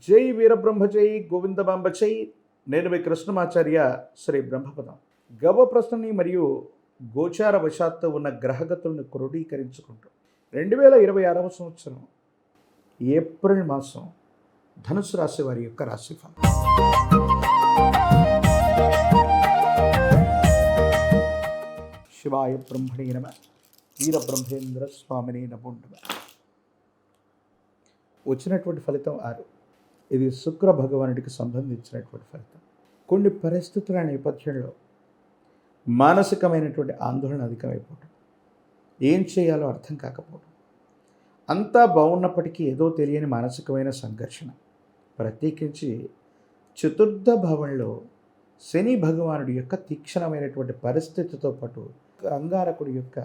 జై వీరబ్రహ్మ జై గోవిందమాంబ జై. నేను మీ కృష్ణమాచార్య శ్రీ బ్రహ్మపదం. గవ ప్రశ్నని మరియు గోచార వశాత్తు ఉన్న గ్రహగతులను క్రోడీకరించుకుంటూ 2026వ సంవత్సరం ఏప్రిల్ మాసం ధనుసు రాశి వారి యొక్క రాశిఫలం. శివాయ బ్రహ్మణే నమః. వీరబ్రహ్మేంద్ర స్వామినే నమో నమః. వచ్చినటువంటి ఫలితం 6. ఇది శుక్ర భగవానుడికి సంబంధించినటువంటి ఫలితం. కొన్ని పరిస్థితుల నేపథ్యంలో మానసికమైనటువంటి ఆందోళన అధికమైపోవడం, ఏం చేయాలో అర్థం కాకపోవడం, అంతా బాగున్నప్పటికీ ఏదో తెలియని మానసికమైన సంఘర్షణ. ప్రత్యేకించి చతుర్థ భావంలో శని భగవానుడి యొక్క తీక్షణమైనటువంటి పరిస్థితితో పాటు అంగారకుడి యొక్క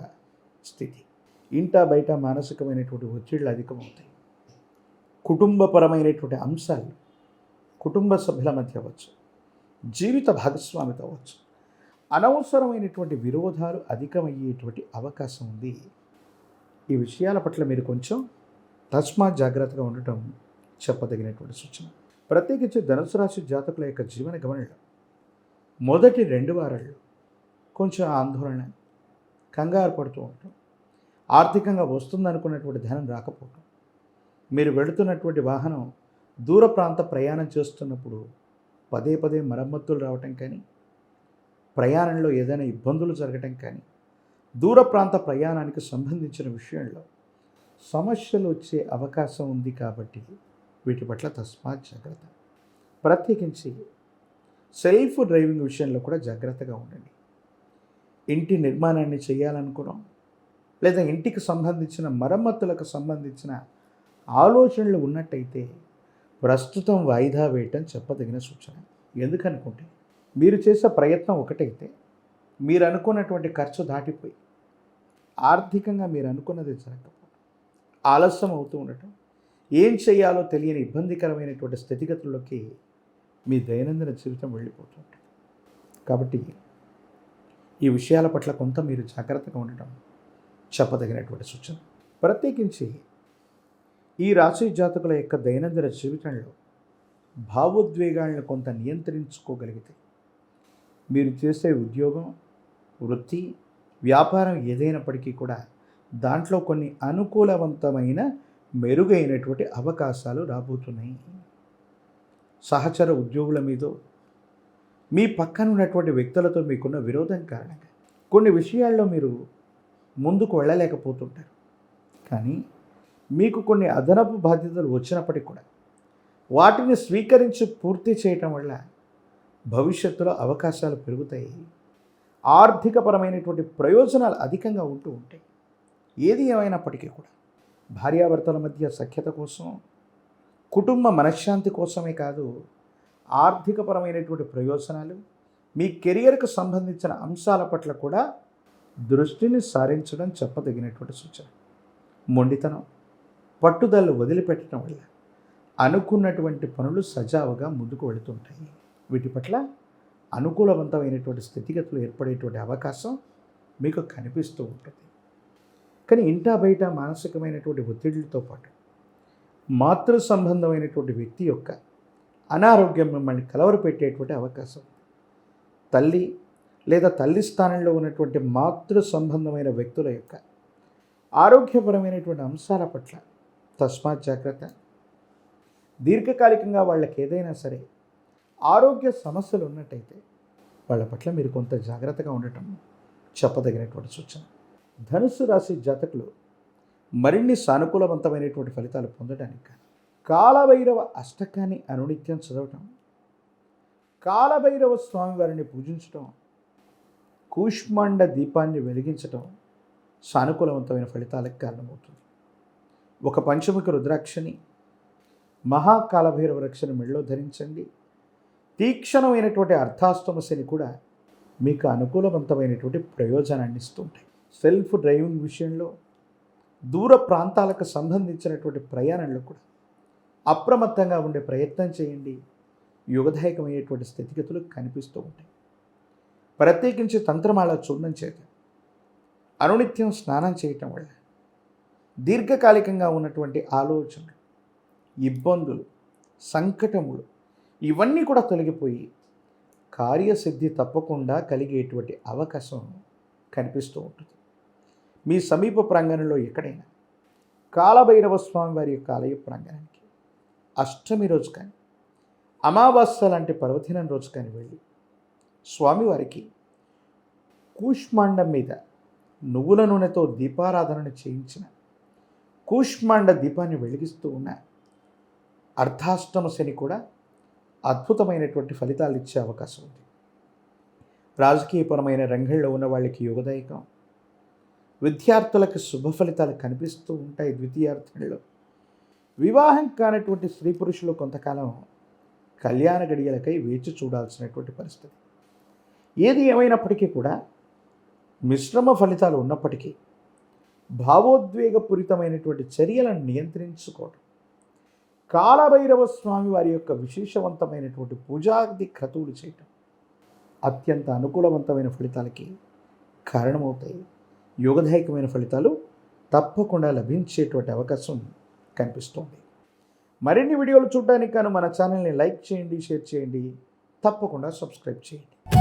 స్థితి, ఇంటా బయట మానసికమైనటువంటి ఒత్తిళ్లు అధికమవుతాయి. కుటుంబపరమైనటువంటి అంశాలు కుటుంబ సభ్యుల మధ్య అవ్వచ్చు, జీవిత భాగస్వామితో అవ్వచ్చు, అనవసరమైనటువంటి విరోధాలు అధికమయ్యేటువంటి అవకాశం ఉంది. ఈ విషయాల పట్ల మీరు కొంచెం తస్మాత్ జాగ్రత్తగా ఉండటం చెప్పదగినటువంటి సూచన. ప్రత్యేకించి ధనుసు రాశి జాతకుల యొక్క జీవన గమనంలో మొదటి 2 వారాల్లో కొంచెం ఆందోళన, కంగారు పడుతూ ఉండటం, ఆర్థికంగా వస్తుందనుకున్నటువంటి ధనం రాకపోవటం, మీరు వెళుతున్నటువంటి వాహనం దూర ప్రాంత ప్రయాణం చేస్తున్నప్పుడు పదే పదే మరమ్మతులు రావటం కానీ, ప్రయాణంలో ఏదైనా ఇబ్బందులు జరగటం కానీ, దూర ప్రాంత ప్రయాణానికి సంబంధించిన విషయంలో సమస్యలు వచ్చే అవకాశం ఉంది. కాబట్టి వీటి పట్ల తస్మాత్ జాగ్రత్త. ప్రత్యేకించి సెల్ఫ్ డ్రైవింగ్ విషయంలో కూడా జాగ్రత్తగా ఉండండి. ఇంటి నిర్మాణాన్ని చేయాలనుకోవడం లేదా ఇంటికి సంబంధించిన మరమ్మతులకు సంబంధించిన ఆలోచనలు ఉన్నట్టయితే ప్రస్తుతం వాయిదా వేయటం చెప్పదగిన సూచన. ఎందుకనుకుంటే మీరు చేసే ప్రయత్నం ఒకటైతే మీరు అనుకున్నటువంటి ఖర్చు దాటిపోయి ఆర్థికంగా మీరు అనుకున్నది జరగకపోవడం, ఆలస్యం అవుతూ ఉండటం, ఏం చేయాలో తెలియని ఇబ్బందికరమైనటువంటి స్థితిగతుల్లోకి మీ దైనందిన జీవితం వెళ్ళిపోతుంటుంది. కాబట్టి ఈ విషయాల పట్ల కొంత మీరు జాగ్రత్తగా ఉండటం చెప్పదగినటువంటి సూచన. ప్రత్యేకించి ఈ రాశి జాతకుల యొక్క దైనందిన జీవితంలో భావోద్వేగాలను కొంత నియంత్రించుకోగలిగితే మీరు చేసే ఉద్యోగం, వృత్తి, వ్యాపారం ఏదైనప్పటికీ కూడా దాంట్లో కొన్ని అనుకూలవంతమైన మెరుగైనటువంటి అవకాశాలు రాబోతున్నాయి. సహచర ఉద్యోగుల మీద, మీ పక్కన ఉన్నటువంటి వ్యక్తులతో మీకున్న విరోధం కారణంగా కొన్ని విషయాల్లో మీరు ముందుకు వెళ్ళలేకపోతుంటారు. కానీ మీకు కొన్ని అదనపు బాధ్యతలు వచ్చినప్పటికీ కూడా వాటిని స్వీకరించి పూర్తి చేయటం వల్ల భవిష్యత్తులో అవకాశాలు పెరుగుతాయి. ఆర్థికపరమైనటువంటి ప్రయోజనాలు అధికంగా ఉంటూ ఉంటాయి. ఏది ఏమైనప్పటికీ కూడా భార్యాభర్తల మధ్య సఖ్యత కోసం, కుటుంబ మనశ్శాంతి కోసమే కాదు, ఆర్థికపరమైనటువంటి ప్రయోజనాలు, మీ కెరియర్కు సంబంధించిన అంశాల పట్ల కూడా దృష్టిని సారించడం చెప్పదగినటువంటి సూచన. మొండితనం, పట్టుదలను వదిలిపెట్టడం వల్ల అనుకున్నటువంటి పనులు సజావుగా ముందుకు వెళుతుంటాయి. వీటి పట్ల అనుకూలవంతమైనటువంటి స్థితిగతులు ఏర్పడేటువంటి అవకాశం మీకు కనిపిస్తూ ఉంటుంది. కానీ ఇంటా బయట మానసికమైనటువంటి ఒత్తిడితో పాటు మాతృ సంబంధమైనటువంటి వ్యక్తి యొక్క అనారోగ్యం మిమ్మల్ని కలవరపెట్టేటువంటి అవకాశం. తల్లి లేదా తల్లి స్థానంలో ఉన్నటువంటి మాతృ సంబంధమైన వ్యక్తుల యొక్క ఆరోగ్యపరమైనటువంటి అంశాల పట్ల తస్మాత్ జాగ్రత్త. దీర్ఘకాలికంగా వాళ్ళకి ఏదైనా సరే ఆరోగ్య సమస్యలు ఉన్నట్టయితే వాళ్ళ పట్ల మీరు కొంత జాగ్రత్తగా ఉండటం చెప్పదగినటువంటి సూచన. ధనుస్సు రాశి జాతకులు మరిన్ని సానుకూలవంతమైనటువంటి ఫలితాలు పొందడానికి కాలభైరవ అష్టకాన్ని అనునిత్యం చదవటం, కాలభైరవ స్వామివారిని పూజించటం, కూష్మాండ దీపాన్ని వెలిగించటం సానుకూలవంతమైన ఫలితాలకు కారణమవుతుంది. ఒక పంచముఖ రుద్రాక్షని, మహాకాలభైరవ రక్షని మెడలో ధరించండి. తీక్షణమైనటువంటి అర్థాష్టమ శని కూడా మీకు అనుకూలవంతమైనటువంటి ప్రయోజనాన్ని ఇస్తుంటాయి. సెల్ఫ్ డ్రైవింగ్ విషయంలో, దూర ప్రాంతాలకు సంబంధించినటువంటి ప్రయాణంలో కూడా అప్రమత్తంగా ఉండే ప్రయత్నం చేయండి. యుగదాయకమయ్యేటువంటి స్థితిగతులు కనిపిస్తూ ఉంటాయి. ప్రత్యేకించి తంత్రమాల చూర్ణం చేత అనునిత్యం స్నానం చేయటం వల్ల దీర్ఘకాలికంగా ఉన్నటువంటి ఆలోచనలు, ఇబ్బందులు, సంకటములు ఇవన్నీ కూడా తొలగిపోయి కార్యసిద్ధి తప్పకుండా కలిగేటువంటి అవకాశం కనిపిస్తూ ఉంటుంది. మీ సమీప ప్రాంగణంలో ఎక్కడైనా కాలభైరవ స్వామి వారి యొక్క ఆలయ ప్రాంగణానికి అష్టమి రోజు కానీ అమావాస్య లాంటి పర్వదినం రోజు కానీ వెళ్ళి స్వామివారికి కూష్మాండం మీద నువ్వుల నూనెతో దీపారాధన చేయించిన కూష్మాండ దీపాన్ని వెలిగిస్తూ ఉన్న అర్ధాష్టమ శని కూడా అద్భుతమైనటువంటి ఫలితాలు ఇచ్చే అవకాశం ఉంది. రాజకీయపరమైన రంగంలో ఉన్న వాళ్ళకి యోగదాయకం, విద్యార్థులకు శుభ ఫలితాలు కనిపిస్తూ ఉంటాయి. ద్వితీయార్థంలో వివాహం కానటువంటి స్త్రీ పురుషులు కొంతకాలం కళ్యాణ గడియలకై వేచి చూడాల్సినటువంటి పరిస్థితి. ఏది ఏమైనప్పటికీ కూడా మిశ్రమ ఫలితాలు ఉన్నప్పటికీ భావోద్వేగపూరితమైనటువంటి చర్యలను నియంత్రించుకోవడం, కాలభైరవ స్వామి వారి యొక్క విశేషవంతమైనటువంటి పూజాది క్రతువులు చేయటం అత్యంత అనుకూలవంతమైన ఫలితాలకి కారణమవుతాయి. యోగదాయకమైన ఫలితాలు తప్పకుండా లభించేటువంటి అవకాశం కనిపిస్తుంది. మరిన్ని వీడియోలు చూడడానికి గాను మన ఛానల్ని లైక్ చేయండి, షేర్ చేయండి, తప్పకుండా సబ్స్క్రైబ్ చేయండి.